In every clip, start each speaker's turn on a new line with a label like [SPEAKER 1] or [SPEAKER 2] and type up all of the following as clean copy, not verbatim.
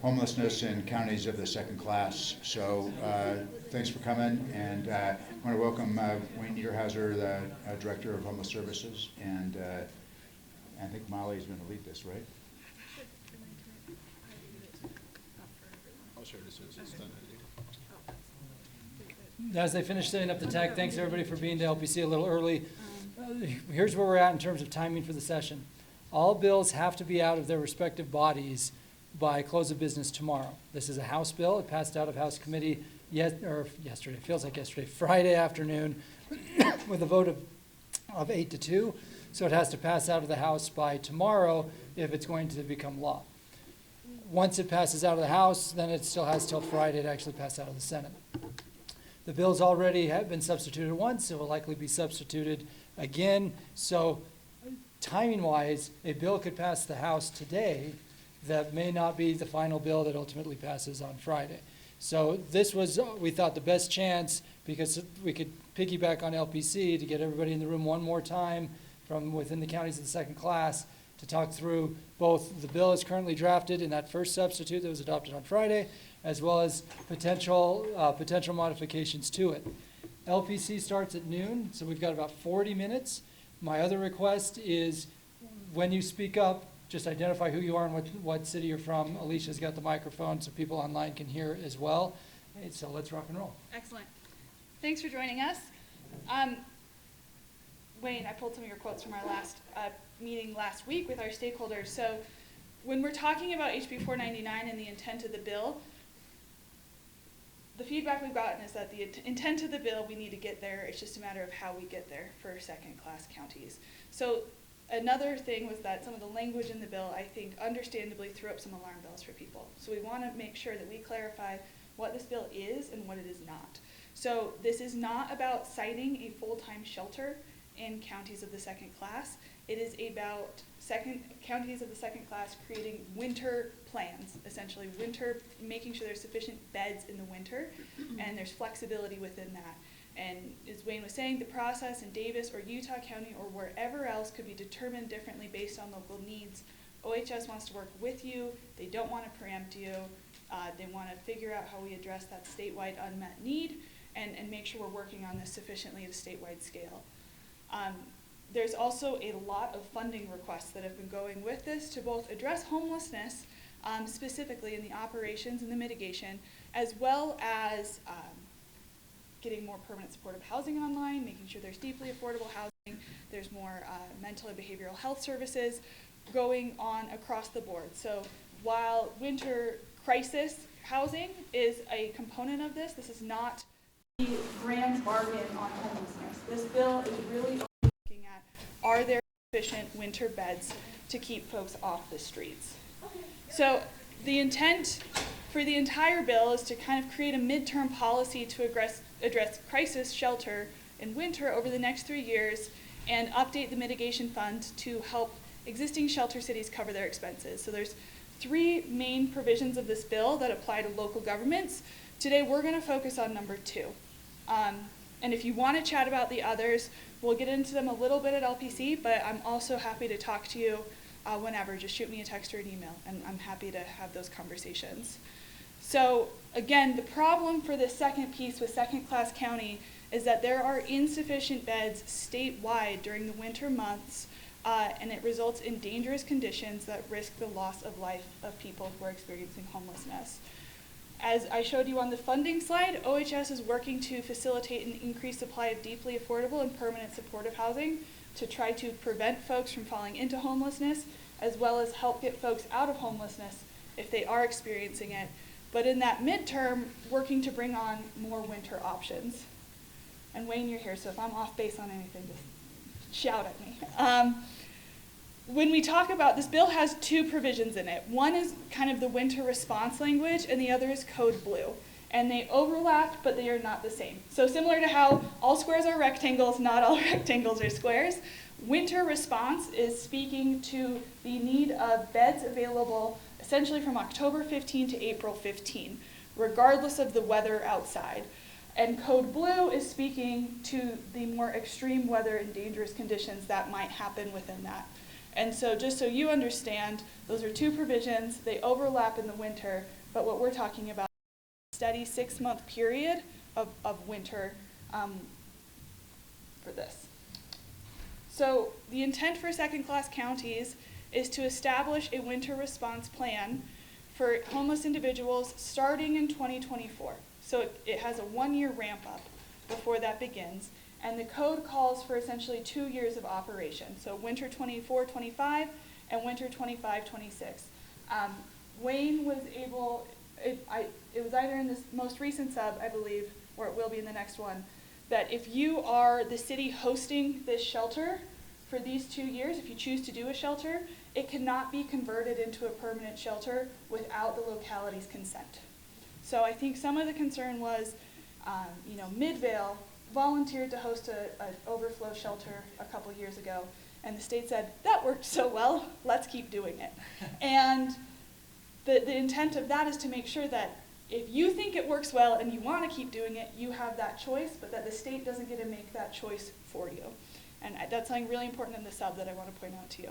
[SPEAKER 1] homelessness in counties of the second class. So thanks for coming, and I want to welcome Wayne Niederhauser, the Director of Homeless Services, and I think Molly's going to lead this, right?
[SPEAKER 2] I'll share it as soon as it's done.
[SPEAKER 3] As they finish setting up the tech, thanks everybody for being to LPC a little early. Here's where we're at in terms of timing for the session. All bills have to be out of their respective bodies by close of business tomorrow. This is a House bill. It passed out of House Committee yesterday, feels like yesterday, Friday afternoon with a vote of 8-2. So it has to pass out of the House by tomorrow if it's going to become law. Once it passes out of the House, then it still has till Friday to actually pass out of the Senate. The bills already have been substituted once. It will likely be substituted again. So timing-wise, a bill could pass the House today that may not be the final bill that ultimately passes on Friday. So this was, we thought, the best chance because we could piggyback on LPC to get everybody in the room one more time from within the counties of the second class to talk through both the bill as currently drafted in that first substitute that was adopted on Friday, as well as potential modifications to it. LPC starts at noon, so we've got about 40 minutes. My other request is when you speak up, just identify who you are and what city you're from. Alicia's got the microphone so people online can hear as well. So let's rock and roll.
[SPEAKER 4] Excellent. Thanks for joining us. Wayne, I pulled some of your quotes from our last meeting last week with our stakeholders. So when we're talking about HB 499 and the intent of the bill, the feedback we've gotten is that the intent of the bill, we need to get there. It's just a matter of how we get there for second-class counties. So another thing was that some of the language in the bill, I think, understandably threw up some alarm bells for people. So we want to make sure that we clarify what this bill is and what it is not. So this is not about citing a full-time shelter in counties of the second class. It is about counties of the second class creating winter plans, essentially making sure there's sufficient beds in the winter, and there's flexibility within that. And as Wayne was saying, the process in Davis or Utah County or wherever else could be determined differently based on local needs. OHS wants to work with you. They don't want to preempt you. They want to figure out how we address that statewide unmet need and make sure we're working on this sufficiently at a statewide scale. There's also a lot of funding requests that have been going with this to both address homelessness, specifically in the operations and the mitigation, as well as getting more permanent supportive housing online, making sure there's deeply affordable housing, there's more mental and behavioral health services going on across the board. So while winter crisis housing is a component of this, this is not the grand bargain on homelessness. This bill is really looking at, are there sufficient winter beds to keep folks off the streets? So the intent for the entire bill is to kind of create a midterm policy to address crisis shelter in winter over the next 3 years and update the mitigation fund to help existing shelter cities cover their expenses. So there's 3 main provisions of this bill that apply to local governments. Today we're going to focus on number 2. And if you want to chat about the others, we'll get into them a little bit at LPC, but I'm also happy to talk to you whenever. Just shoot me a text or an email, and I'm happy to have those conversations. So again, the problem for this second piece with second-class county is that there are insufficient beds statewide during the winter months, and it results in dangerous conditions that risk the loss of life of people who are experiencing homelessness. As I showed you on the funding slide, OHS is working to facilitate an increased supply of deeply affordable and permanent supportive housing to try to prevent folks from falling into homelessness, as well as help get folks out of homelessness if they are experiencing it. But in that midterm, working to bring on more winter options. And Wayne, you're here, so if I'm off base on anything, just shout at me. When we talk about, this bill has 2 provisions in it. One is kind of the winter response language, and the other is Code Blue. And they overlap, but they are not the same. So similar to how all squares are rectangles, not all rectangles are squares, winter response is speaking to the need of beds available essentially from October 15 to April 15, regardless of the weather outside. And Code Blue is speaking to the more extreme weather and dangerous conditions that might happen within that. And so just so you understand, those are two provisions. They overlap in the winter, but what we're talking about is a steady 6-month period of winter for this. So the intent for second-class counties is to establish a winter response plan for homeless individuals starting in 2024. So it has a 1-year ramp up before that begins. And the code calls for essentially 2 years of operation. So winter 24-25 and winter 25-26. Wayne was able, it was either in this most recent sub, I believe, or it will be in the next one, that if you are the city hosting this shelter for these 2 years, if you choose to do a shelter, it cannot be converted into a permanent shelter without the locality's consent. So I think some of the concern was, Midvale volunteered to host an overflow shelter a couple years ago, and the state said, that worked so well, let's keep doing it. And the intent of that is to make sure that if you think it works well and you want to keep doing it, you have that choice, but that the state doesn't get to make that choice for you. And that's something really important in the sub that I want to point out to you.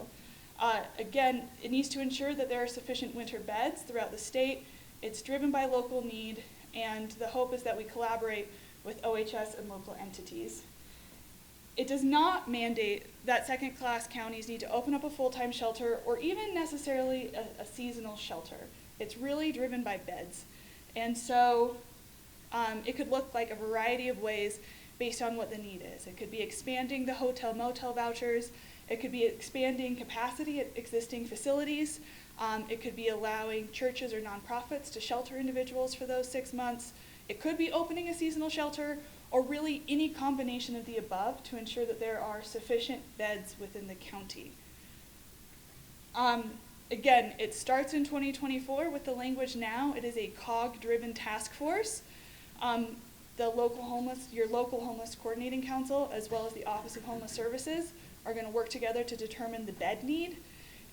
[SPEAKER 4] Again, it needs to ensure that there are sufficient winter beds throughout the state. It's driven by local need, and the hope is that we collaborate with OHS and local entities. It does not mandate that second-class counties need to open up a full-time shelter or even necessarily a seasonal shelter. It's really driven by beds. And so it could look like a variety of ways based on what the need is. It could be expanding the hotel-motel vouchers. It could be expanding capacity at existing facilities. It could be allowing churches or nonprofits to shelter individuals for those 6 months. It could be opening a seasonal shelter, or really any combination of the above to ensure that there are sufficient beds within the county. Again, it starts in 2024 with the language now. It is a COG-driven task force. Your local homeless coordinating council, as well as the Office of Homeless Services, are going to work together to determine the bed need.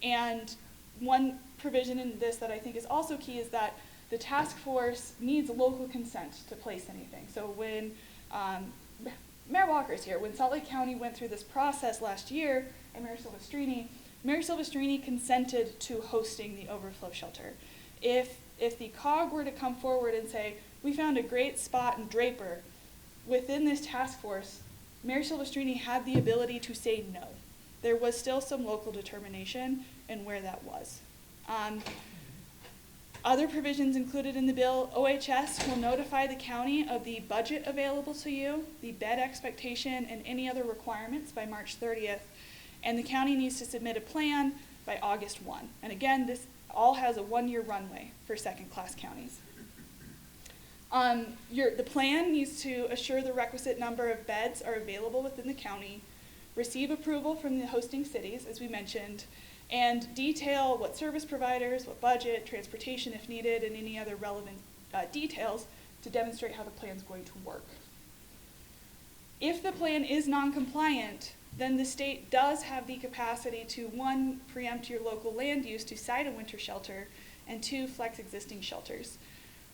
[SPEAKER 4] And one provision in this that I think is also key is that the task force needs local consent to place anything. So when Mayor Walker's here, when Salt Lake County went through this process last year, and Mayor Silvestrini consented to hosting the overflow shelter. If the COG were to come forward and say, we found a great spot in Draper, within this task force, Mayor Silvestrini had the ability to say no. There was still some local determination in where that was. Other provisions included in the bill, OHS will notify the county of the budget available to you, the bed expectation, and any other requirements by March 30th. And the county needs to submit a plan by August 1. And again, this all has a 1-year runway for second-class counties. The plan needs to assure the requisite number of beds are available within the county, receive approval from the hosting cities, as we mentioned, and detail what service providers, what budget, transportation if needed, and any other relevant details to demonstrate how the plan is going to work. If the plan is non-compliant, then the state does have the capacity to, 1, preempt your local land use to site a winter shelter, and 2, flex existing shelters.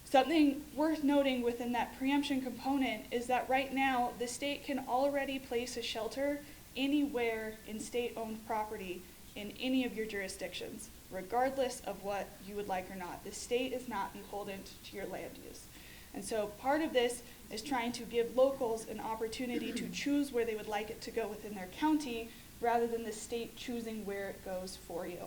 [SPEAKER 4] Something worth noting within that preemption component is that right now, the state can already place a shelter anywhere in state-owned property in any of your jurisdictions, regardless of what you would like or not. The state is not beholden to your land use. And so part of this is trying to give locals an opportunity to choose where they would like it to go within their county, rather than the state choosing where it goes for you.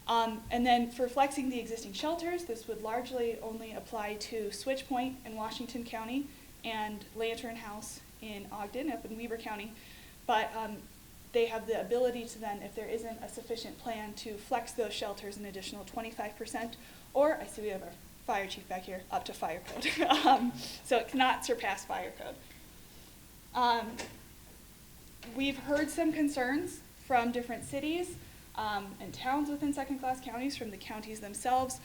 [SPEAKER 4] And then for flexing the existing shelters, this would largely only apply to Switch Point in Washington County and Lantern House in Ogden, up in Weber County. But they have the ability to then, if there isn't a sufficient plan, to flex those shelters an additional 25%, or I see we have our fire chief back here, up to fire code. So it cannot surpass fire code. We've heard some concerns from different cities and towns within second-class counties, from the counties themselves,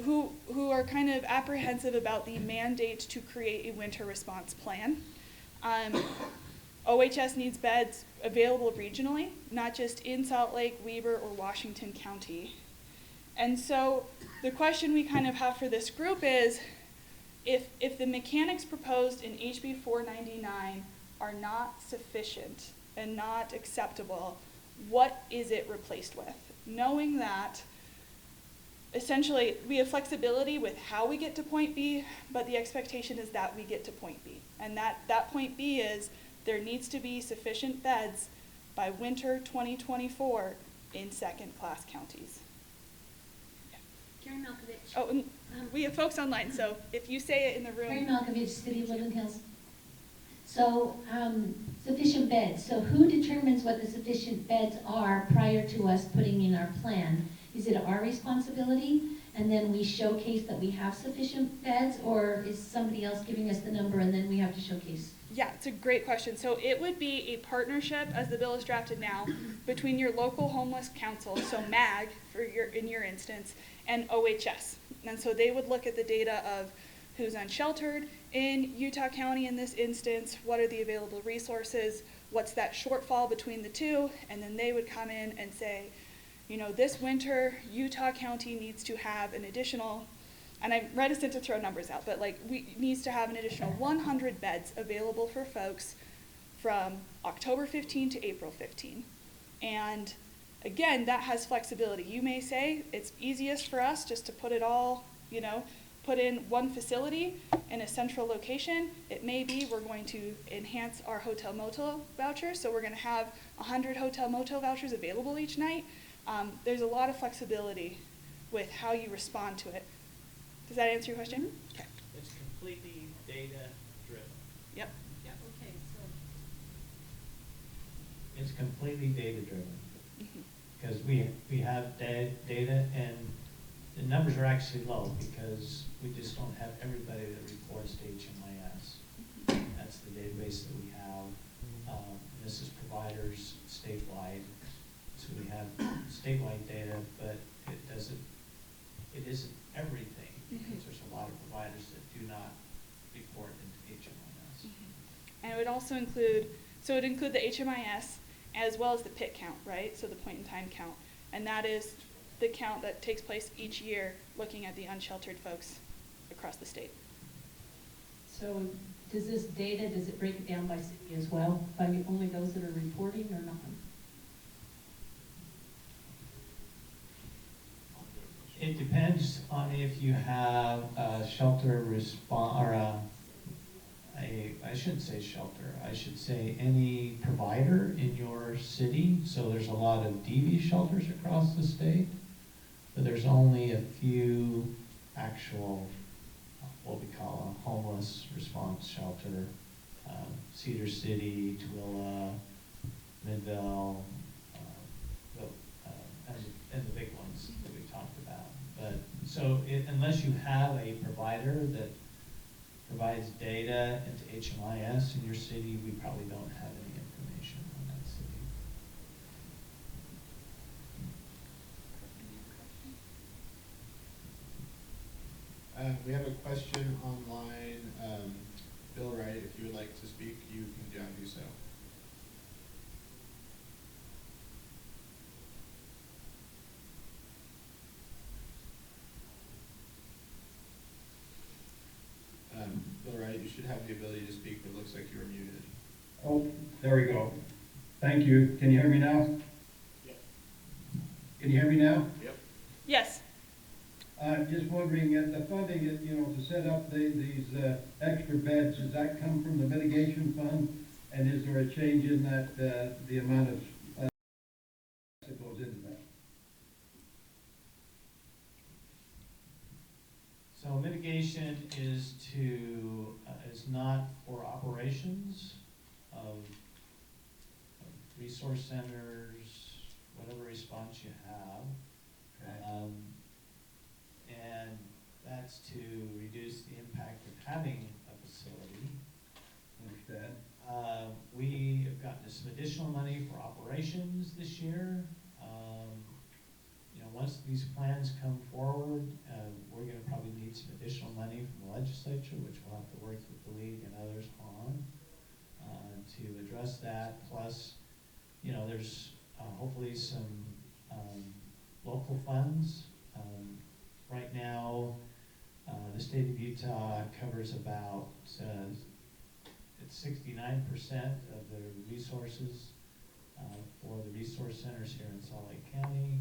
[SPEAKER 4] who are kind of apprehensive about the mandate to create a winter response plan. OHS needs beds available regionally, not just in Salt Lake, Weber, or Washington County. And so the question we kind of have for this group is, if the mechanics proposed in HB 499 are not sufficient and not acceptable, what is it replaced with? Knowing that essentially we have flexibility with how we get to point B, but the expectation is that we get to point B. And that point B is there needs to be sufficient beds by winter 2024 in second-class counties.
[SPEAKER 5] Karen Malkovich.
[SPEAKER 4] Oh, and we have folks online, so if you say it in the
[SPEAKER 5] Karen
[SPEAKER 4] room.
[SPEAKER 5] Malkovich, City of Woodland Hills. So, sufficient beds. So who determines what the sufficient beds are prior to us putting in our plan? Is it our responsibility, and then we showcase that we have sufficient beds, or is somebody else giving us the number and then we have to showcase?
[SPEAKER 4] Yeah, it's a great question. So it would be a partnership, as the bill is drafted now, between your local homeless council, so MAG in your instance, and OHS. And so they would look at the data of who's unsheltered in Utah County in this instance, what are the available resources, what's that shortfall between the two, and then they would come in and say, you know, this winter, Utah County needs to have an additional, and I'm reticent to throw numbers out, but like needs to have an additional 100 beds available for folks from October 15 to April 15. And again, that has flexibility. You may say it's easiest for us just to put it all, you know, put in one facility in a central location. It may be we're going to enhance our hotel motel vouchers, so we're going to have 100 hotel motel vouchers available each night. There's a lot of flexibility with how you respond to it. Does that answer your question? Okay.
[SPEAKER 6] It's completely data driven.
[SPEAKER 4] Yep.
[SPEAKER 5] Yeah, okay, so.
[SPEAKER 6] It's completely data driven.
[SPEAKER 4] Mhm.
[SPEAKER 6] Because we have data, and the numbers are actually low because we just don't have everybody that reports to HMIS. That's the database that we have. This is providers statewide. So we have statewide data, but it isn't everything, because there's a lot of providers that do not report into HMIS.
[SPEAKER 4] And it would also include, so it would include the HMIS as well as the PIT count, right? So the point in time count. And that is the count that takes place each year looking at the unsheltered folks across the state.
[SPEAKER 7] So does this data, does it break it down by city as well, by only those that are reporting or not?
[SPEAKER 6] It depends on if you have a shelter or I shouldn't say shelter, I should say any provider in your city. So there's a lot of DV shelters across the state, but there's only a few actual, what we call a homeless response shelter. Cedar City, Tooele, Midvale, and the big ones that we talked about. But so unless you have a provider that provides data into HMIS in your city, we probably don't have any information on that city.
[SPEAKER 2] We have a question online. Bill Wright, if you would like to speak, you can do so. Bill Wright, you should have the ability to speak, but it looks like you are muted.
[SPEAKER 8] Oh, there we go. Thank you. Can you hear me now?
[SPEAKER 2] Yep.
[SPEAKER 8] Can you hear me now?
[SPEAKER 2] Yep.
[SPEAKER 4] Yes.
[SPEAKER 8] Just wondering, the funding, to set up these extra beds, does that come from the mitigation fund? And is there a change in that, the amount of that goes into that?
[SPEAKER 6] So mitigation is is not for operations of resource centers, whatever response you have.
[SPEAKER 8] Okay.
[SPEAKER 6] And that's to reduce the impact of having a facility.
[SPEAKER 8] Understand.
[SPEAKER 6] We have gotten some additional money for operations this year. Once these plans come forward, we're gonna probably need some additional money from the legislature, which we'll have to work with the league and others on, to address that. Plus, there's hopefully some local funds. Right now, the state of Utah covers about, it's 69% of the resources for the resource centers here in Salt Lake County.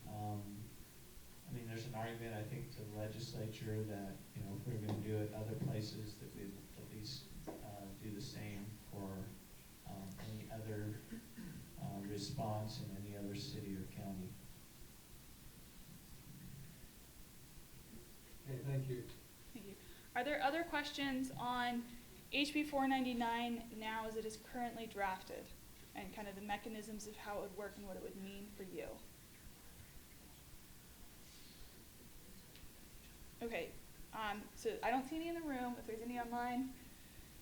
[SPEAKER 6] I mean, there's an argument, I think, to the legislature that, you know, if we're gonna do it other places, that we at least do the same for any other response in any other city or county.
[SPEAKER 8] Okay, thank you.
[SPEAKER 4] Thank you. Are there other questions on HB 499 now as it is currently drafted? And kind of the mechanisms of how it would work and what it would mean for you? Okay, so I don't see any in the room. If there's any online,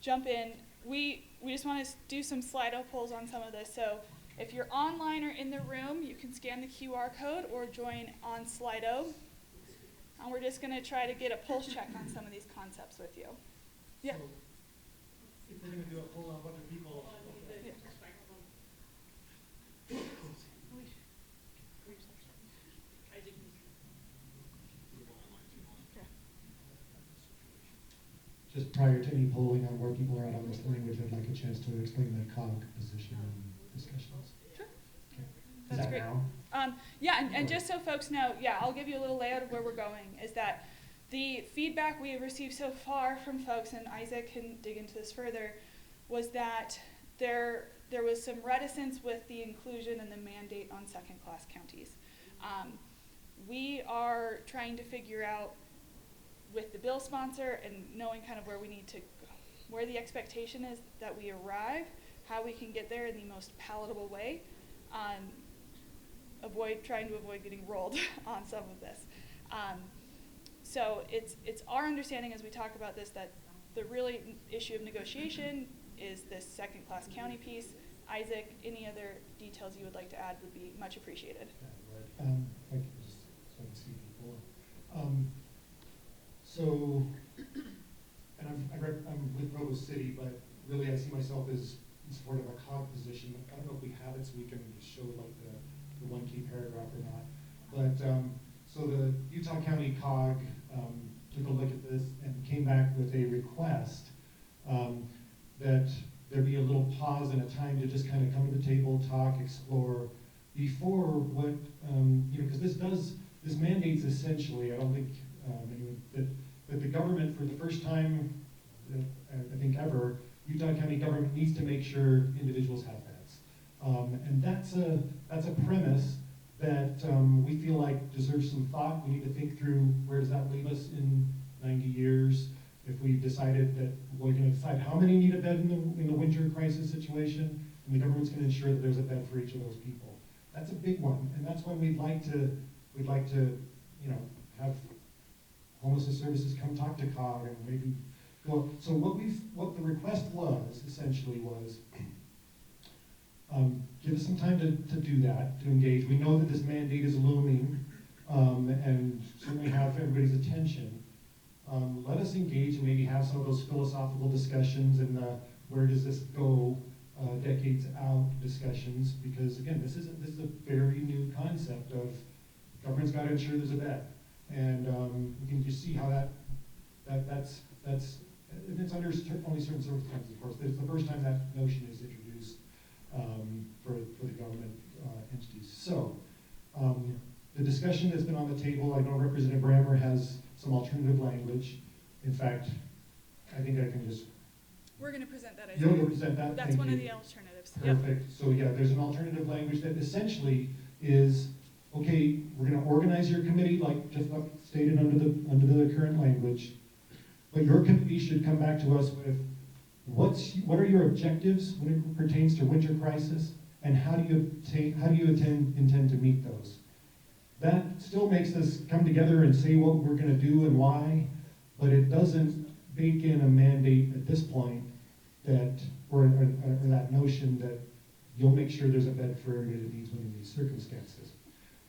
[SPEAKER 4] jump in. We just want to do some Slido polls on some of this. So if you're online or in the room, you can scan the QR code or join on Slido. And we're just going to try to get a pulse check on some of these concepts with you. Yeah.
[SPEAKER 9] So, if we're gonna do a poll on a bunch of people.
[SPEAKER 4] Yeah.
[SPEAKER 9] Just prior to any polling on where people are at on this language, I'd like a chance to explain the COG position and discussions.
[SPEAKER 4] Sure.
[SPEAKER 9] Okay. Is
[SPEAKER 4] That's
[SPEAKER 9] that
[SPEAKER 4] great.
[SPEAKER 9] now?
[SPEAKER 4] Yeah, and just so folks know, yeah, I'll give you a little layout of where we're going, is that the feedback we have received so far from folks, and Isaac can dig into this further, was that there was some reticence with the inclusion and the mandate on second-class counties. We are trying to figure out with the bill sponsor and knowing kind of where we need to, where the expectation is that we arrive, how we can get there in the most palatable way, trying to avoid getting rolled on some of this. So it's our understanding as we talk about this that the really issue of negotiation is this second-class county piece. Isaac, any other details you would like to add would be much appreciated.
[SPEAKER 9] Yeah, right. I can just, so I can see people. So, and I'm with Provo City, but really I see myself as in support of a COG position. I don't know if we have it, so we can just show like the one key paragraph or not. But, so the Utah County COG took a look at this and came back with a request that there be a little pause and a time to just kind of come to the table, talk, explore, before what, you know, because this mandates essentially, I don't think, that the government, for the first time, I think ever, Utah County government needs to make sure individuals have beds. And that's a premise that we feel like deserves some thought. We need to think through where does that leave us in 90 years if we've decided that we're going to decide how many need a bed in the winter crisis situation, and the government's going to ensure that there's a bed for each of those people. That's a big one, and that's when we'd like to, you know, have homelessness services come talk to COG and maybe go. So what the request was essentially was, give us some time to do that, to engage. We know that this mandate is looming, and certainly have everybody's attention. Let us engage and maybe have some of those philosophical discussions and where does this go, decades out discussions, because again, this is a very new concept of government's got to ensure there's a bed, and we can just see how that's and it's under only certain circumstances, of course. It's the first time that notion is introduced for the government entities. So the discussion that's been on the table, I know Representative Brammer has some alternative language. In fact, I think I can just...
[SPEAKER 4] We're going to present that.
[SPEAKER 9] You'll present that?
[SPEAKER 4] That's
[SPEAKER 9] Thank
[SPEAKER 4] one
[SPEAKER 9] you.
[SPEAKER 4] of the alternatives. Yep.
[SPEAKER 9] Perfect. So yeah, there's an alternative language that essentially is, okay, we're going to organize your committee like just stated under the current language, but your committee should come back to us with what are your objectives when it pertains to winter crisis, and how do you intend to meet those? That still makes us come together and say what we're going to do and why, but it doesn't bake in a mandate at this point that, or that notion that you'll make sure there's a bed for everybody that needs one in these circumstances.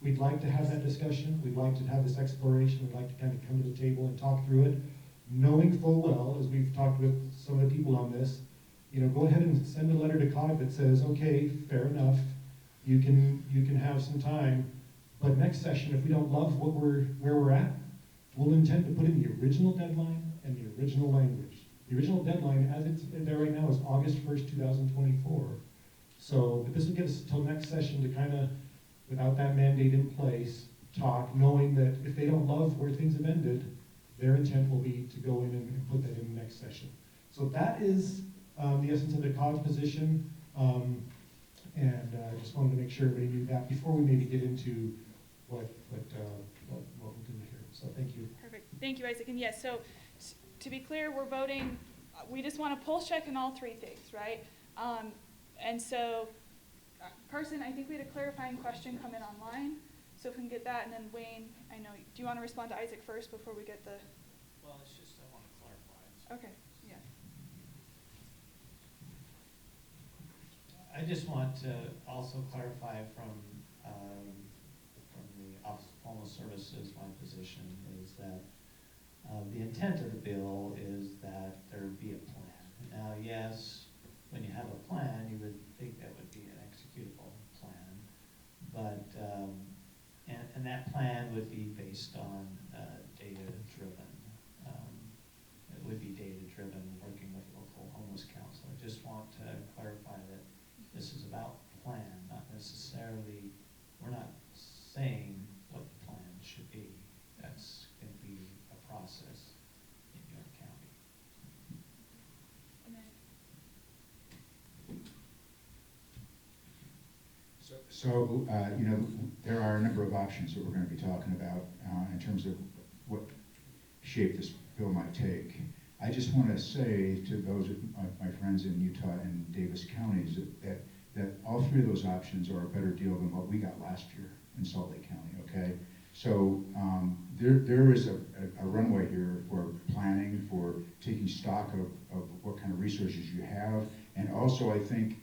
[SPEAKER 9] We'd like to have that discussion. We'd like to have this exploration. We'd like to kind of come to the table and talk through it, knowing full well, as we've talked with some of the people on this, you know, go ahead and send a letter to COG that says, okay, fair enough, you can have some time, but next session, if we don't love where we're at, we'll intend to put in the original deadline and the original language. The original deadline, as it's there right now, is August 1st, 2024. So, but this would give us until next session to kind of, without that mandate in place, talk, knowing that if they don't love where things have ended, their intent will be to go in and put that in the next session. So that is the essence of the COG position. And I just wanted to make sure everybody knew that before we maybe get into what we'll do here. So thank you.
[SPEAKER 4] Perfect. Thank you, Isaac. And yes, so to be clear, we're voting, we just want to pulse check in all three things, right? And so, Carson, I think we had a clarifying question come in online. So if we can get that, and then Wayne, I know, do you want to respond to Isaac first before we get the?
[SPEAKER 6] Well, it's just, I want to clarify.
[SPEAKER 4] Okay, yeah.
[SPEAKER 6] I just want to also clarify from the Office of Homeless Services, my position is that the intent of the bill is that there be a plan. Now, yes, when you have a plan, you would think that would be an executable plan, but and that plan would be based on data-driven. It would be data-driven, working with local homeless council. I just want to clarify that this is about plan, not necessarily, we're not saying what the plan should be. That's going to be a process in York County.
[SPEAKER 4] And then,
[SPEAKER 1] So, you know, there are a number of options that we're going to be talking about in terms of what shape this bill might take. I just want to say to those of my friends in Utah and Davis counties that all three of those options are a better deal than what we got last year in Salt Lake County, okay? So there is a runway here for planning, for taking stock of what kind of resources you have, and also I think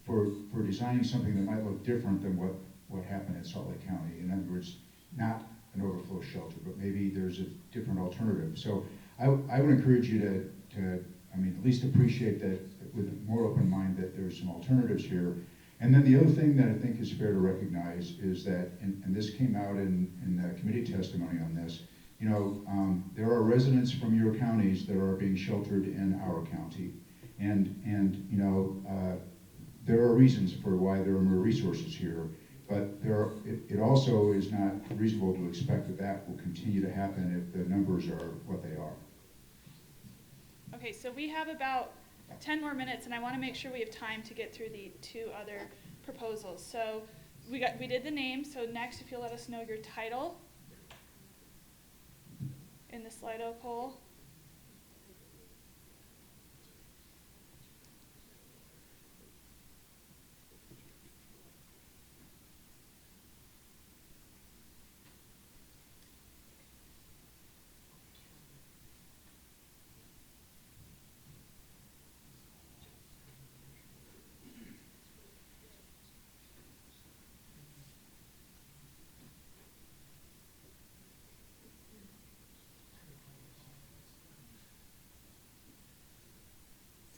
[SPEAKER 1] for designing something that might look different than what happened at Salt Lake County. In other words, not an overflow shelter, but maybe there's a different alternative. So I would encourage you to, I mean, at least appreciate that with a more open mind that there's some alternatives here. And then the other thing that I think is fair to recognize is that, and this came out in the committee testimony on this, you know, there are residents from your counties that are being sheltered in our county. And you know, there are reasons for why there are more resources here, but it also is not reasonable to expect that that will continue to happen if the numbers are what they are.
[SPEAKER 4] okay, so we have about 10 more minutes, and I want to make sure we have time to get through the two other proposals. So we did the name, so next if you'll let us know your title in the Slido poll.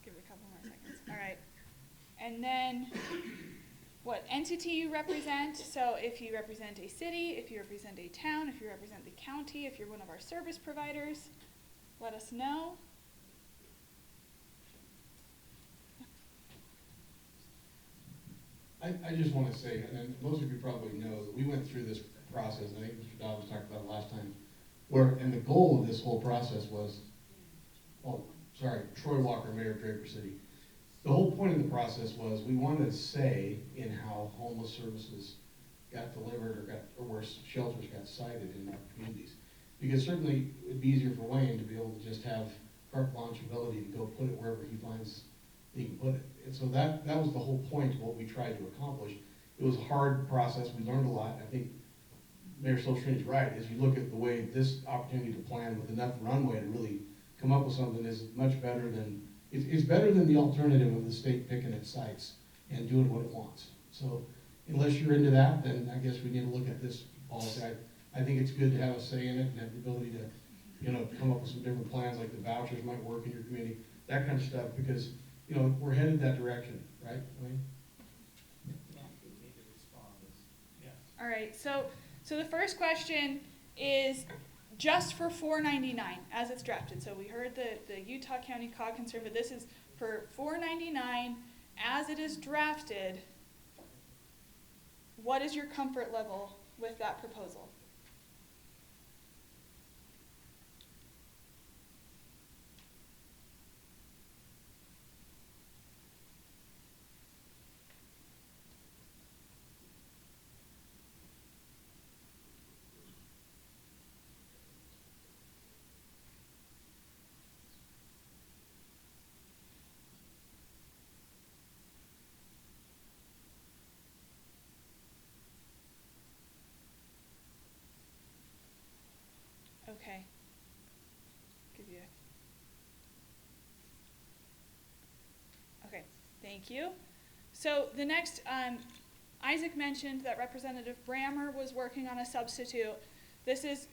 [SPEAKER 4] Give it a couple more seconds. All right. And then what entity you represent. So if you represent a city, if you represent a town, if you represent the county, if you're one of our service providers, let us know.
[SPEAKER 10] I just want to say, and most of you probably know, that we went through this process, and I think Mr. Dobbs talked about it last time, and the goal of this whole process was, Troy Walker, Mayor of Draper City. The whole point of the process was we wanted a say in how homeless services got delivered or where shelters got sited in our communities. Because certainly it'd be easier for Wayne to be able to just have carte blanche ability to go put it wherever he finds he can put it. And so that was the whole point of what we tried to accomplish. It was a hard process. We learned a lot. I think Mayor Solstrin's right. As you look at the way this opportunity to plan with enough runway to really come up with something is much better than, it's better than the alternative of the state picking its sites and doing what it wants. So unless you're into that, then I guess we need to look at this policy. I think it's good to have a say in it and have the ability to, you know, come up with some different plans, like the vouchers might work in your community, that kind of stuff, because, you know, we're headed that direction, right, Wayne?
[SPEAKER 4] All right. So the first question is just for $4.99 as it's drafted. So we heard the Utah County COG concern, but this is for $4.99 as it is drafted. what is your comfort level with that proposal? Okay. Give you. Okay, thank you. So the next, Isaac mentioned that Representative Brammer was working on a substitute. This is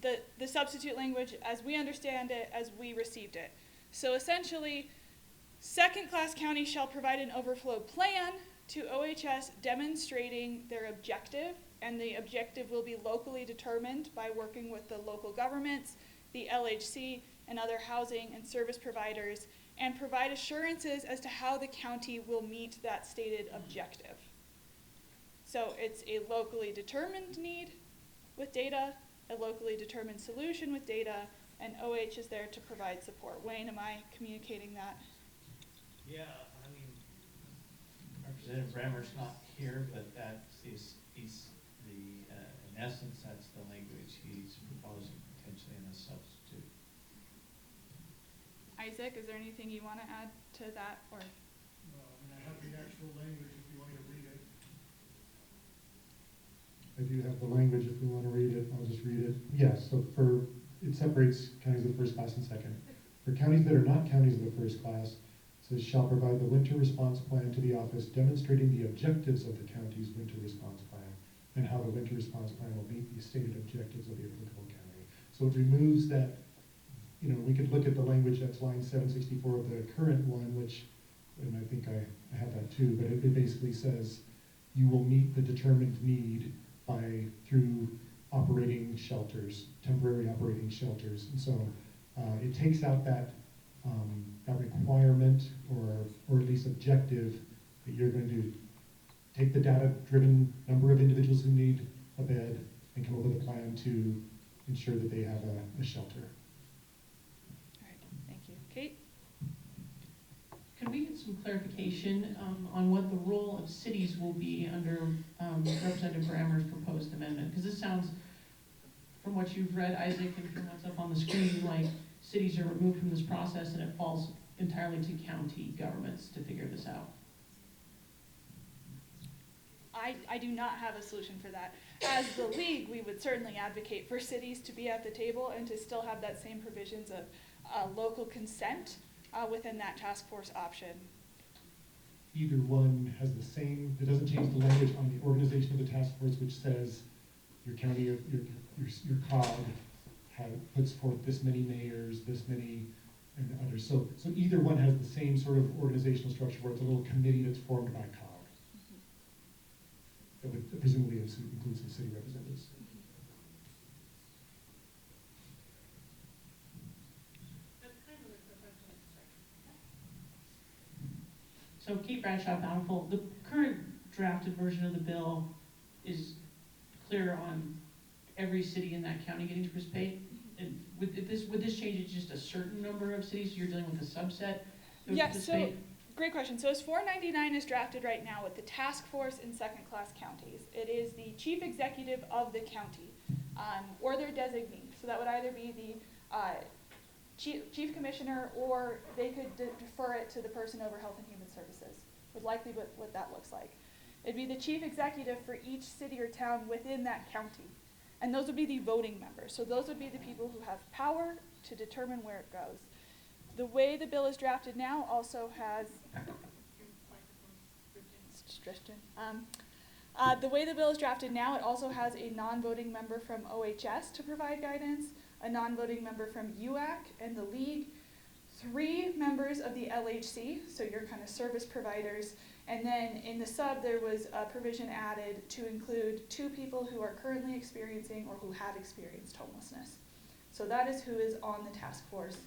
[SPEAKER 4] the substitute language as we understand it, as we received it. So essentially, second-class counties shall provide an overflow plan to OHS demonstrating their objective, and the objective will be locally determined by working with the local governments, the LHC, and other housing and service providers, and provide assurances as to how the county will meet that stated objective. So it's a locally determined need with data, a locally determined solution with data, and OH is there to provide support. Wayne, am I communicating that?
[SPEAKER 6] Yeah, I mean, Representative Brammer's not here, but he's in essence, that's the language he's proposing potentially in a substitute.
[SPEAKER 4] Isaac, is there anything you want to add to that, or?
[SPEAKER 9] No, I mean, I have the actual language if you want me to read it.
[SPEAKER 11] I do have the language if we want to read it. I'll just read it. Yes, so it separates counties of the first class and second. For counties that are not counties of the first class, it says shall provide the winter response plan to the office demonstrating the objectives of the county's winter response plan and how the winter response plan will meet the stated objectives of the applicable county. So it removes that, we could look at the language that's line 764 of the current one, which, and I think I have that too, but it basically says you will meet the determined need through operating shelters, temporary operating shelters. And so it takes out that requirement or at least objective that you're going to take the data-driven number of individuals who need a bed and come up with a plan to ensure that they have a shelter.
[SPEAKER 4] All right, thank you. Kate?
[SPEAKER 7] Can we get some clarification on what the role of cities will be under Representative Brammer's proposed amendment? Because this sounds, from what you've read, Isaac, and from what's up on the screen, like cities are removed from this process and it falls entirely to county governments to figure this out.
[SPEAKER 4] I do not have a solution for that. As the league, we would certainly advocate for cities to be at the table and to still have that same provisions of local consent within that task force option.
[SPEAKER 11] Either one has the same, it doesn't change the language on the organization of the task force, which says your county, your COG puts forth this many mayors, this many, and others. So either one has the same sort of organizational structure where it's a little committee that's formed by COG. That would presumably include some city representatives.
[SPEAKER 7] So Kate Bradshaw, Bountiful, the current drafted version of the bill is clear on every city in that county getting to participate. And would this change it to just a certain number of cities? So you're dealing with a subset that would
[SPEAKER 4] Yes, so
[SPEAKER 7] participate?
[SPEAKER 4] great question. So as 499 is drafted right now with the task force in second-class counties, it is the chief executive of the county or their designee. So that would either be the chief commissioner, or they could defer it to the person over Health and Human Services, would likely what that looks like. It'd be the chief executive for each city or town within that county. And those would be the voting members. So those would be the people who have power to determine where it goes. The way the bill is drafted now also has, the way the bill is drafted now, it also has a non-voting member from OHS to provide guidance, a non-voting member from UAC and the league, 3 members of the LHC, so your kind of service providers, and then in the sub there was a provision added to include 2 people who are currently experiencing or who have experienced homelessness. So that is who is on the task force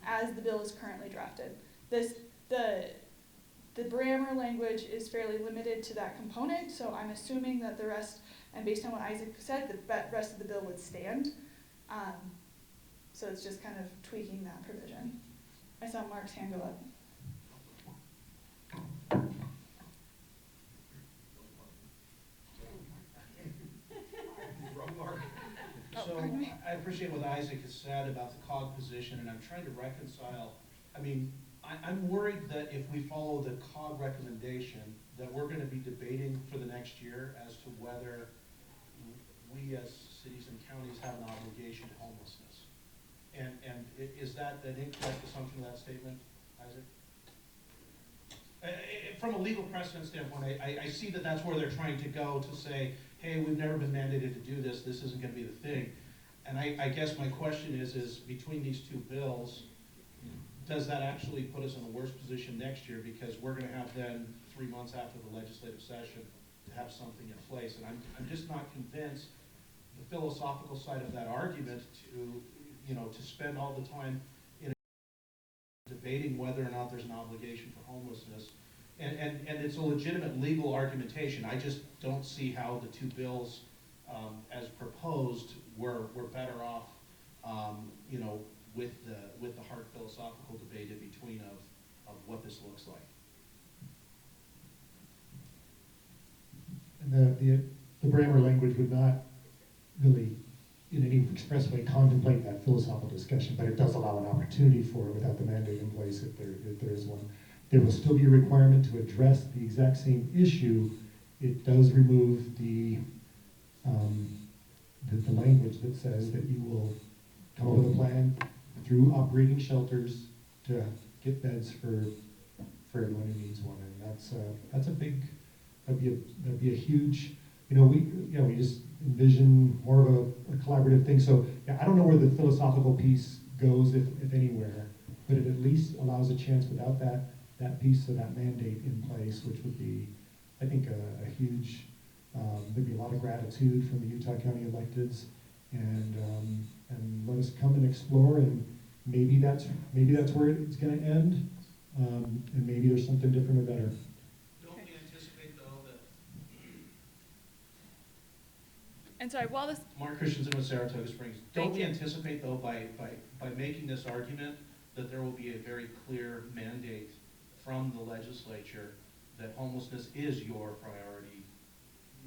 [SPEAKER 4] as the bill is currently drafted. The The Brammer language is fairly limited to that component, so I'm assuming that the rest, and based on what Isaac said, the rest of the bill would stand. So it's just kind of tweaking that provision. I saw Mark's hand go up. Oh,
[SPEAKER 10] So
[SPEAKER 4] pardon me.
[SPEAKER 10] I appreciate what Isaac has said about the COG position, and I'm trying to reconcile, I mean, I'm worried that if we follow the COG recommendation, that we're gonna be debating for the next year as to whether we as cities and counties have an obligation to homelessness. And is that an incorrect assumption of that statement, Isaac? From a legal precedent standpoint, I see that that's where they're trying to go to say, hey, we've never been mandated to do this, this isn't gonna be the thing. And I guess my question is between these two bills, does that actually put us in a worse position next year? Because we're gonna have then 3 months after the legislative session to have something in place. And I'm just not convinced the philosophical side of that argument to spend all the time in debating whether or not there's an obligation for homelessness. And it's a legitimate legal argumentation. I just don't see how the two bills, as proposed, were better off, with the hard philosophical debate in between of what this looks like.
[SPEAKER 11] And the Brammer language would not really, in any express way, contemplate that philosophical discussion, but it does allow an opportunity for it without the mandate in place if there is one. There will still be a requirement to address the exact same issue. It does remove the language that says that you will come up with a plan through operating shelters to get beds for everyone who needs one, and that's a big, that'd be a huge, we just envision more of a collaborative thing. So yeah, I don't know where the philosophical piece goes, if anywhere, but it at least allows a chance without that piece of that mandate in place, which would be, I think, a huge, there'd be a lot of gratitude from the Utah County electeds, and let us come and explore, and maybe that's where it's going to end, and maybe there's something different or better.
[SPEAKER 10] Don't we anticipate, though, that
[SPEAKER 4] And sorry, while this,
[SPEAKER 10] Mark Christensen with Saratoga Springs, don't
[SPEAKER 4] Thank
[SPEAKER 10] we
[SPEAKER 4] you.
[SPEAKER 10] anticipate, though, by making this argument, that there will be a very clear mandate from the legislature that homelessness is your priority,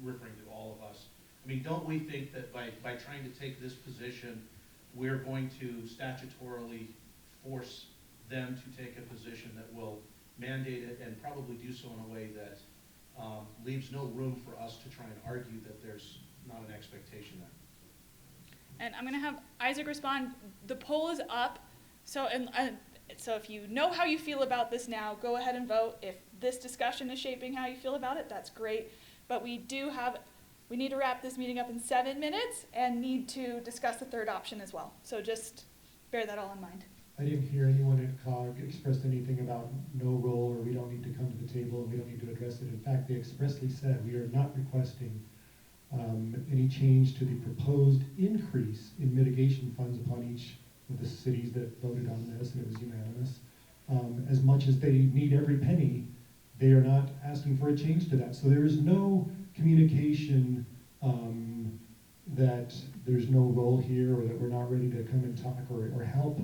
[SPEAKER 10] referring to all of us? I mean, don't we think that by trying to take this position, we're going to statutorily force them to take a position that will mandate it, and probably do so in a way that leaves no room for us to try and argue that there's not an expectation there?
[SPEAKER 4] and I'm gonna have Isaac respond. The poll is up, so so if you know how you feel about this now, go ahead and vote. If this discussion is shaping how you feel about it, that's great. But we need to wrap this meeting up in 7 minutes and need to discuss the third option as well. So just bear that all in mind.
[SPEAKER 11] I didn't hear anyone at COG express anything about no role, or we don't need to come to the table, and we don't need to address it. In fact, they expressly said we are not requesting any change to the proposed increase in mitigation funds upon each of the cities that voted on this, and it was unanimous. As much as they need every penny, they are not asking for a change to that. So there is no communication that there's no role here, or that we're not ready to come and talk or help.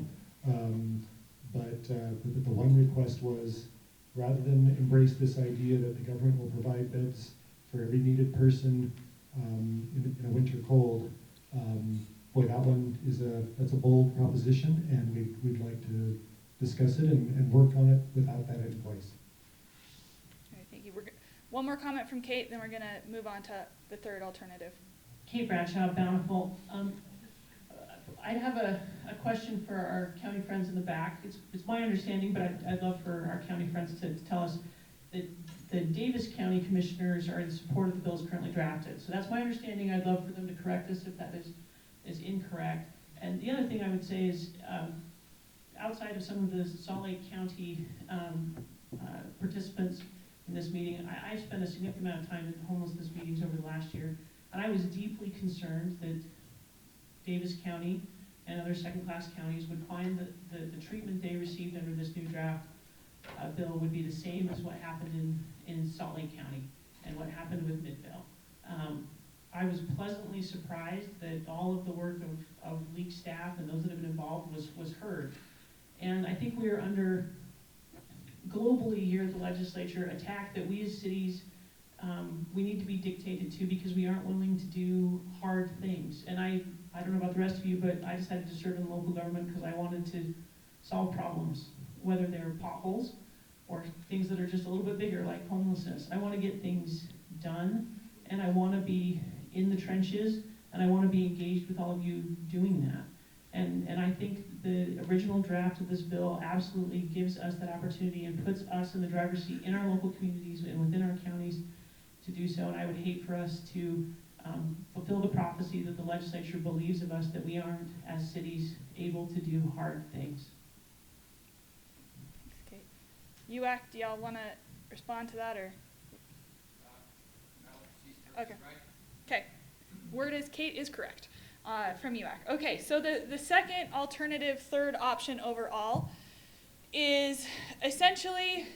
[SPEAKER 11] But the one request was, rather than embrace this idea that the government will provide beds for every needed person in a winter cold, boy, that's a bold proposition, and we'd like to discuss it and work on it without that in place.
[SPEAKER 4] All right, thank you. One more comment from Kate, then we're gonna move on to the third alternative.
[SPEAKER 7] Kate Bradshaw, Bountiful. I have a question for our county friends in the back. It's my understanding, but I'd love for our county friends to tell us that the Davis County Commissioners are in support of the bills currently drafted. So that's my understanding. I'd love for them to correct us if that is incorrect. And the other thing I would say is, outside of some of the Salt Lake County participants in this meeting, I spent a significant amount of time in homelessness meetings over the last year, and I was deeply concerned that Davis County and other second-class counties would find that the treatment they received under this new draft bill would be the same as what happened in Salt Lake County and what happened with Midvale. I was pleasantly surprised that all of the work of league staff and those that have been involved was heard. And I think we are under, globally here at the legislature, attack that we as cities, we need to be dictated to because we aren't willing to do hard things. And I don't know about the rest of you, but I decided to serve in local government because I wanted to solve problems, whether they're potholes or things that are just a little bit bigger like homelessness. I want to get things done, and I want to be in the trenches, and I want to be engaged with all of you doing that. And I think the original draft of this bill absolutely gives us that opportunity and puts us in the driver's seat in our local communities and within our counties to do so. And I would hate for us to fulfill the prophecy that the legislature believes of us, that we aren't, as cities, able to do hard things.
[SPEAKER 4] Thanks, Kate. UAC, do y'all want to respond to that, or? Okay. Okay. Word is Kate is correct from UAC. Okay, so the second alternative, third option overall is essentially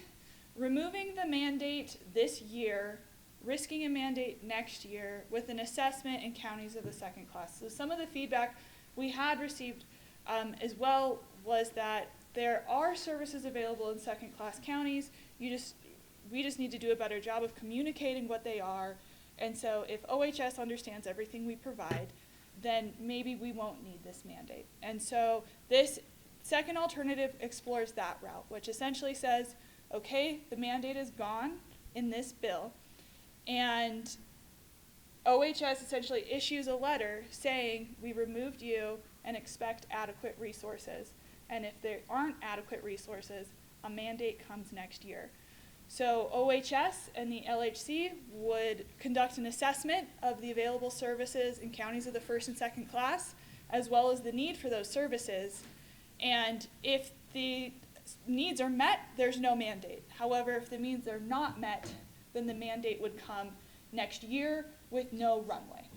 [SPEAKER 4] removing the mandate this year, risking a mandate next year with an assessment in counties of the second class. So some of the feedback we had received as well was that there are services available in second class counties. We just need to do a better job of communicating what they are. And so if OHS understands everything we provide, then maybe we won't need this mandate. And so this second alternative explores that route, which essentially says, okay, the mandate is gone in this bill, and OHS essentially issues a letter saying we removed you and expect adequate resources. And if there aren't adequate resources, a mandate comes next year. So OHS and the LHC would conduct an assessment of the available services in counties of the first and second class, as well as the need for those services. And if the needs are met, there's no mandate. However, if the needs are not met, then the mandate would come next year with no runway.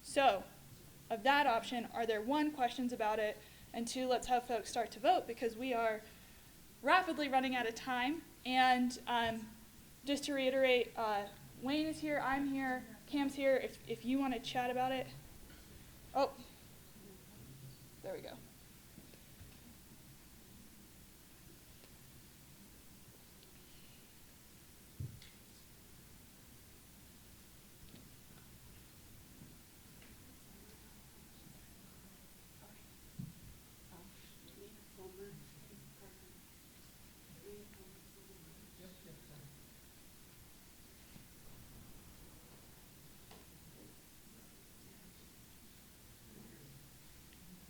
[SPEAKER 4] So, of that option, are there one, questions about it, and two, let's have folks start to vote because we are rapidly running out of time. And just to reiterate, Wayne is here, I'm here, Cam's here. If you want to chat about it. Oh, there we go.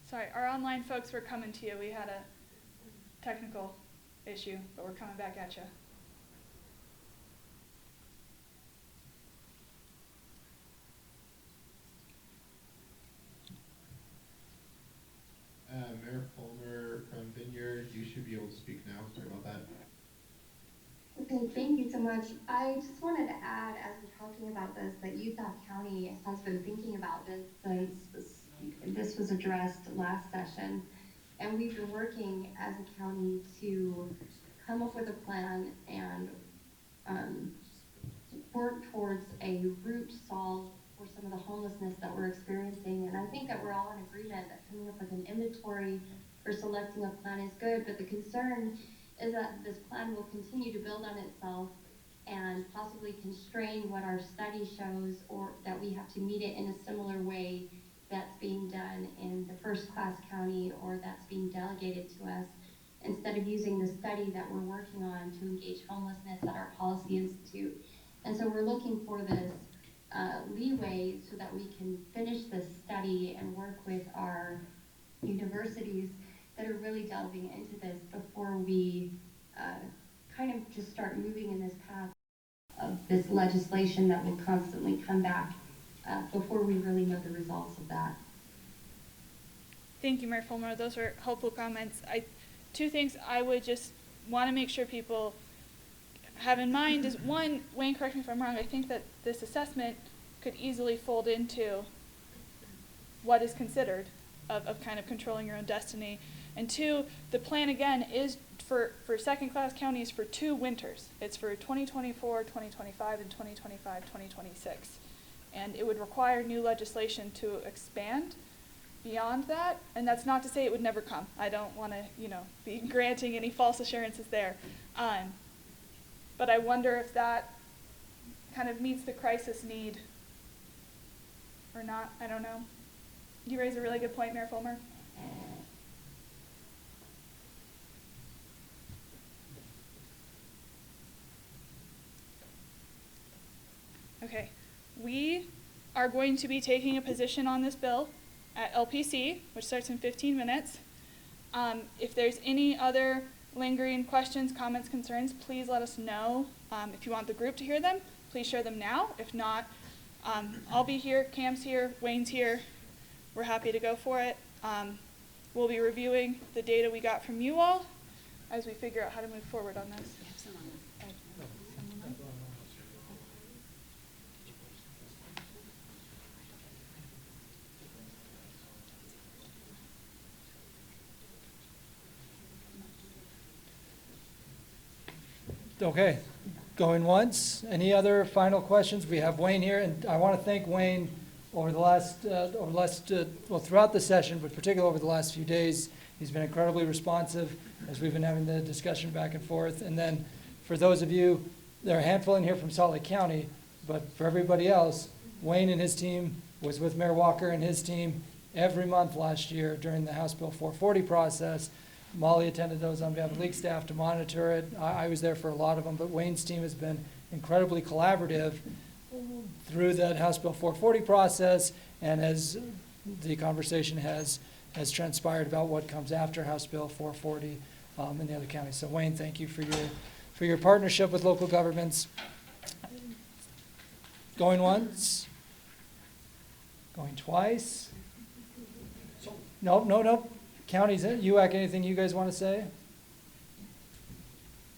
[SPEAKER 4] Sorry, our online folks were coming to you. We had a technical issue, but we're coming back at you.
[SPEAKER 2] Mayor Fulmer from Vineyard, you should be able to speak now. Sorry about that.
[SPEAKER 12] Okay, thank you so much. I just wanted to add, as we're talking about this, that Utah County has been thinking about this since this was addressed last session. And we've been working as a county to come up with a plan and work towards a root solve for some of the homelessness that we're experiencing. And I think that we're all in agreement that coming up with an inventory for selecting a plan is good, but the concern is that this plan will continue to build on itself and possibly constrain what our study shows, or that we have to meet it in a similar way that's being done in the first class county or that's being delegated to us, instead of using the study that we're working on to engage homelessness at our policy institute. And so we're looking for this leeway so that we can finish this study and work with our universities that are really delving into this before we kind of just start moving in this path of this legislation that will constantly come back before we really know the results of that.
[SPEAKER 4] Thank you, Mayor Fulmer. Those were helpful comments. Two things I would just want to make sure people have in mind is, one, Wayne, correct me if I'm wrong, I think that this assessment could easily fold into what is considered of kind of controlling your own destiny. And two, the plan again is for second-class counties for 2 winters. It's for 2024, 2025, and 2025, 2026. And it would require new legislation to expand beyond that, and that's not to say it would never come. I don't want to, be granting any false assurances there. But I wonder if that kind of meets the crisis need or not. I don't know. You raise a really good point, Mayor Fulmer. Okay, we are going to be taking a position on this bill at LPC, which starts in 15 minutes. If there's any other lingering questions, comments, concerns, please let us know. If you want the group to hear them, please share them now. If not, I'll be here, Cam's here, Wayne's here. We're happy to go for it. We'll be reviewing the data we got from you all as we figure out how to move forward on this.
[SPEAKER 3] Okay, going once. Any other final questions? We have Wayne here, and I want to thank Wayne over the last, throughout the session, but particularly over the last few days. He's been incredibly responsive as we've been having the discussion back and forth. And then for those of you, there are a handful in here from Salt Lake County, but for everybody else, Wayne and his team was with Mayor Walker and his team every month last year during the House Bill 440 process. Molly attended those on behalf of league staff to monitor it. I was there for a lot of them, but Wayne's team has been incredibly collaborative through that House Bill 440 process, and as the conversation has transpired about what comes after House Bill 440 in the other counties. So Wayne, thank you for your partnership with local governments. Going once, going twice. Nope. Counties, UAC, anything you guys want to say?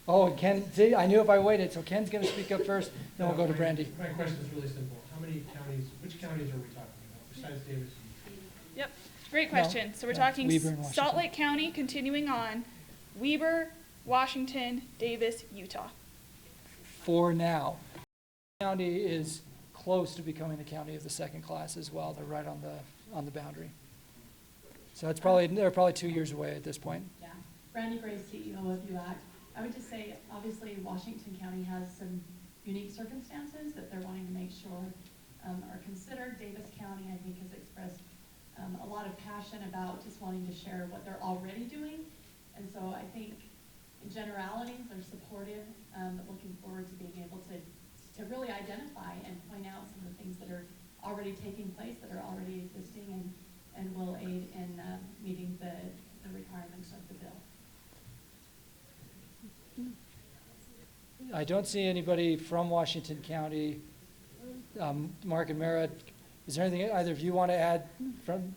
[SPEAKER 3] Oh, and Ken, see, I knew if I waited, so Ken's going to speak up first, then we'll go to Brandy.
[SPEAKER 9] My question is really simple. How many counties, which counties are we talking about besides Davis?
[SPEAKER 4] Yep, great question. So we're talking
[SPEAKER 3] Weber and Washington.
[SPEAKER 4] Salt Lake County, continuing on, Weber, Washington, Davis, Utah.
[SPEAKER 3] For now. County is close to becoming a county of the second class as well. They're right on the boundary. So they're probably 2 years away at this point.
[SPEAKER 13] Yeah, Brandy Gray, CEO of UAC. I would just say, obviously, Washington County has some unique circumstances that they're wanting to make sure are considered. Davis County, I think, has expressed a lot of passion about just wanting to share what they're already doing. And so I think, in generalities, they're supportive, but looking forward to being able to really identify and point out some of the things that are already taking place, that are already existing, and will aid in meeting the requirements of the bill.
[SPEAKER 3] I don't see anybody from Washington County. Mark and Mara, is there anything either of you want to add from?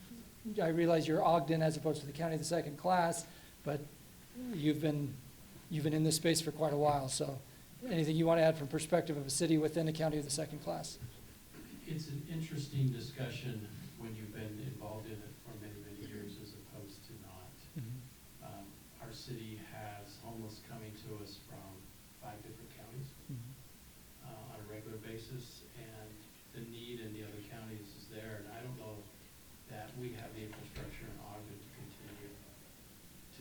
[SPEAKER 3] I realize you're Ogden as opposed to the county of the second class, but you've been in this space for quite a while. So, anything you want to add from perspective of a city within a county of the second class?
[SPEAKER 14] It's an interesting discussion when you've been involved in it for many, many years as opposed to not. Our city has homeless coming to us from 5 different counties on a regular basis, and the need in the other counties is there, and I don't know that we have the infrastructure in Ogden to continue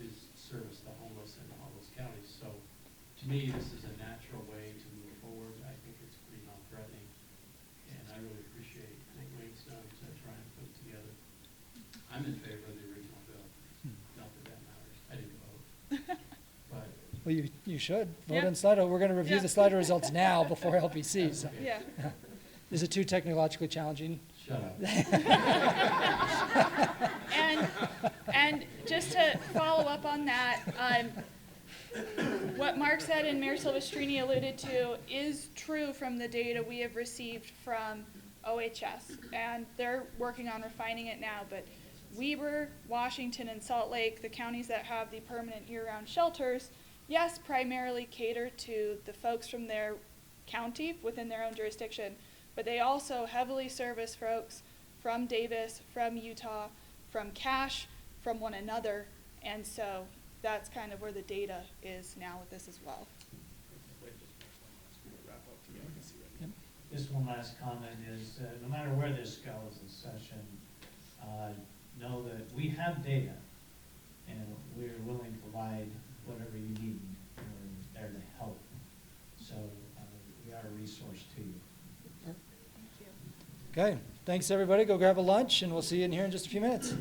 [SPEAKER 14] to service the homeless in all those counties. So to me, this is a natural way to move forward. I think it's pretty non-threatening, and I really appreciate what Wayne's done to try and put it together. I'm in favor of the original bill. Not that matters. I didn't vote. But
[SPEAKER 3] Well, you should vote
[SPEAKER 4] Yeah.
[SPEAKER 3] on Slido. We're going to review
[SPEAKER 4] Yeah.
[SPEAKER 3] the Slido results now before LPC. So.
[SPEAKER 4] Yeah.
[SPEAKER 3] Is it too technologically challenging?
[SPEAKER 14] shut up.
[SPEAKER 4] And just to follow up on that, what Mark said and Mayor Silvestrini alluded to is true from the data we have received from OHS, and they're working on refining it now, but Weber, Washington, and Salt Lake, the counties that have the permanent year-round shelters, yes, primarily cater to the folks from their county within their own jurisdiction, but they also heavily service folks from Davis, from Utah, from Cache, from one another, And so that's kind of where the data is now with this as well.
[SPEAKER 6] Just one last comment is, no matter where this goes in session, know that we have data, and we're willing to provide whatever you need. We're there to help. So we are a resource to you.
[SPEAKER 4] Thank you.
[SPEAKER 3] Okay, thanks everybody. Go grab a lunch and we'll see you in here in just a few minutes.